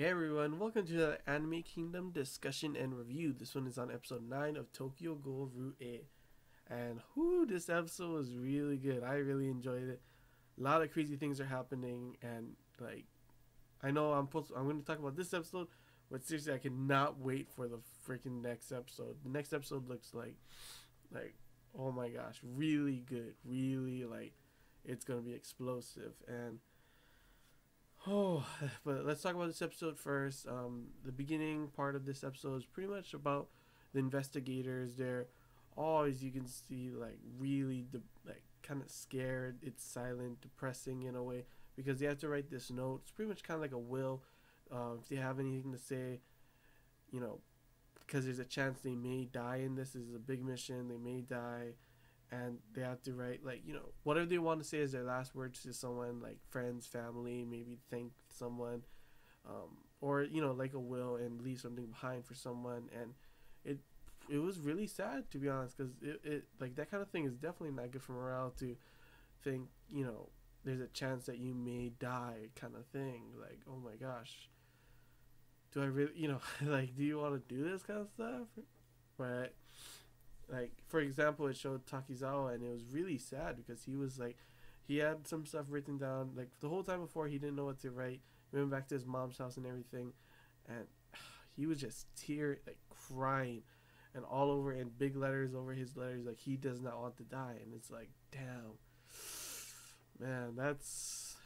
Hey everyone, welcome to the Anime Kingdom discussion and review. This one is on episode 9 of Tokyo Ghoul Route A. And whoo, this episode was really good. I really enjoyed it. A lot of crazy things are happening, and like I know I'm going to talk about this episode, but seriously I cannot wait for the freaking next episode. The next episode looks like oh my gosh, really good. Really like it's going to be explosive. And oh, but let's talk about this episode first. The beginning part of this episode is pretty much about the investigators. They're all, as you can see, like really, like kind of scared. It's silent, depressing in a way because they have to write this note. It's pretty much kind of like a will. If they have anything to say, you know, because there's a chance they may die in this. This is a big mission. They may die, and they have to write like whatever they want to say as their last words to someone, like friends, family, maybe thank someone, or like a will and leave something behind for someone. And it it was really sad, to be honest, because it like that kind of thing is definitely not good for morale, to think there's a chance that you may die, kind of thing. Like, oh my gosh, do I really like, do you want to do this kind of stuff? But like, for example, it showed Takizawa, and it was really sad because he was like, he had some stuff written down like the whole time before. He didn't know what to write. He went back to his mom's house and everything, and he was just like crying, and all over in big letters over his letters, like he does not want to die. And it's like, damn, man, it's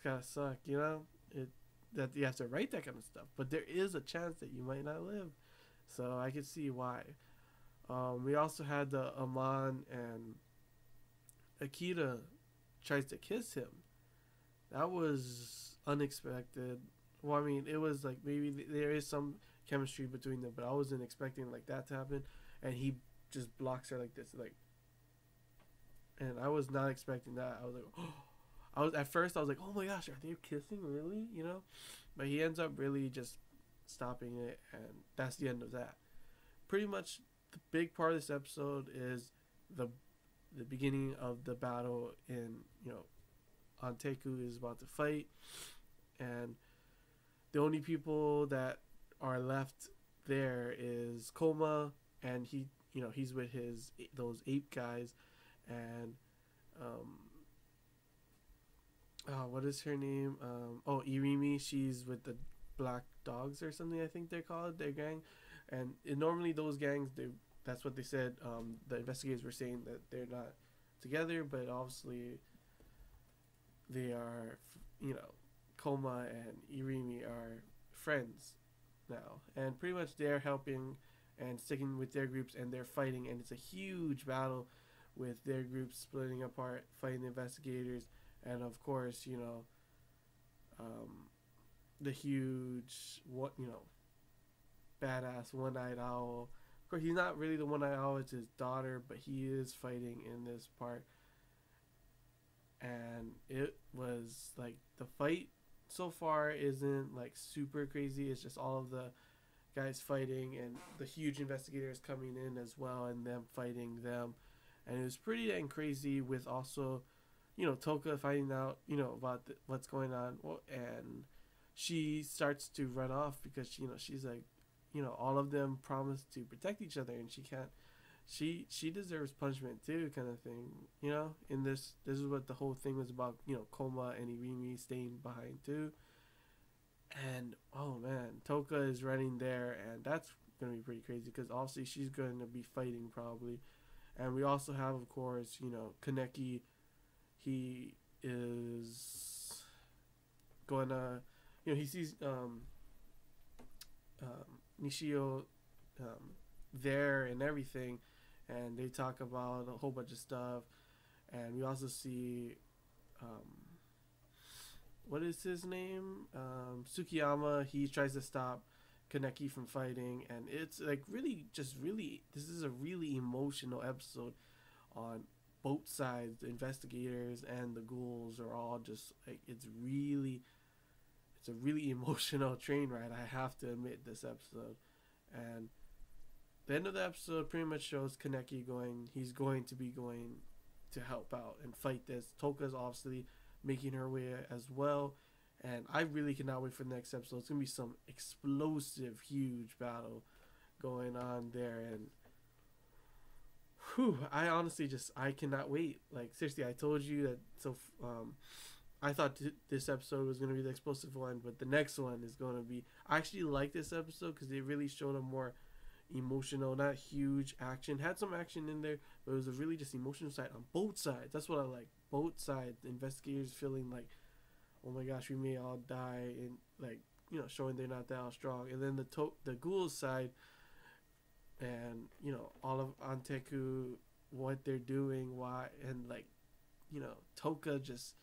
gotta suck, it that you have to write that kind of stuff. But there is a chance that you might not live, so I could see why. We also had the Amon and Akira tries to kiss him. That was unexpected. Well, I mean, it was like maybe there is some chemistry between them, but I wasn't expecting like that to happen. And he just blocks her like this, like, and I was not expecting that. I was like, oh. I was at first I was like, oh my gosh, are they kissing really? But he ends up really just stopping it, and that's the end of that. Pretty much the big part of this episode is the the beginning of the battle in Anteku is about to fight, and the only people that are left there is Koma, and he's with his those ape guys, and um what is her name? Irimi. She's with the Black Dogs or something. I think they're called, their gang, and normally those gangs, that's what they said. The investigators were saying that they're not together, but obviously they are. Koma and Irimi are friends now, and pretty much they're helping and sticking with their groups, and they're fighting, and it's a huge battle with their groups splitting apart, fighting the investigators, and of course, um, the huge badass one-eyed owl. Of course, he's not really the one-eyed owl; it's his daughter, but he is fighting in this part, and it was like the fight so far isn't like super crazy. It's just all of the guys fighting and the huge investigators coming in as well, and them fighting them, and it was pretty dang crazy. With also, Toka finding out about what's going on, well, and she starts to run off because she's like, all of them promise to protect each other, and she can't. She deserves punishment too, kind of thing. In this is what the whole thing was about. Koma and Irimi staying behind too, and oh man, Toka is running there, and that's gonna be pretty crazy because obviously she's going to be fighting probably. And we also have, of course, Kaneki. He is going to, he sees Nishio there and everything, and they talk about a whole bunch of stuff. And we also see, what is his name? Tsukiyama. He tries to stop Kaneki from fighting, and it's like really, just really, this is a really emotional episode on both sides. The investigators and the ghouls are all just like, it's a really emotional train ride, I have to admit, this episode. And the end of the episode pretty much shows Kaneki he's going to be going to help out and fight this. Toka's obviously making her way as well, And I really cannot wait for the next episode. It's gonna be some explosive, huge battle going on there, and whew, I honestly just I cannot wait. Like seriously, I told you that. So I thought this episode was gonna be the explosive one, but the next one is gonna be. I actually like this episode because it really showed a more emotional, not huge action. Had some action in there, but it was a really just emotional side on both sides. That's what I like. Both sides, the investigators feeling like, oh my gosh, we may all die, and like showing they're not that strong. And then the ghouls side, and all of Anteku, what they're doing, why, and like Toka just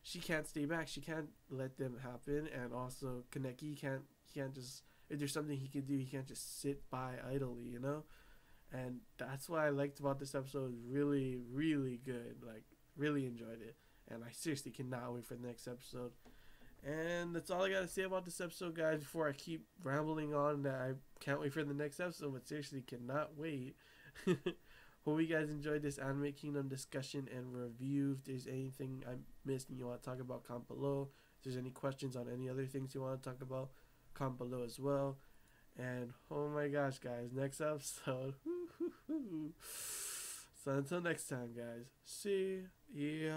she can't stay back. She can't let them happen, and also Kaneki can't. He can't just if there's something he can do, he can't just sit by idly. And that's what I liked about this episode. Really, really good. Like, really enjoyed it. And I seriously cannot wait for the next episode. And that's all I got to say about this episode, guys, before I keep rambling on that I can't wait for the next episode, but seriously cannot wait. Hope you guys enjoyed this Anime Kingdom discussion and review. If there's anything I missed and you want to talk about, comment below. If there's any questions on any other things you want to talk about, comment below as well. And oh my gosh, guys, next episode. So until next time, guys, see ya.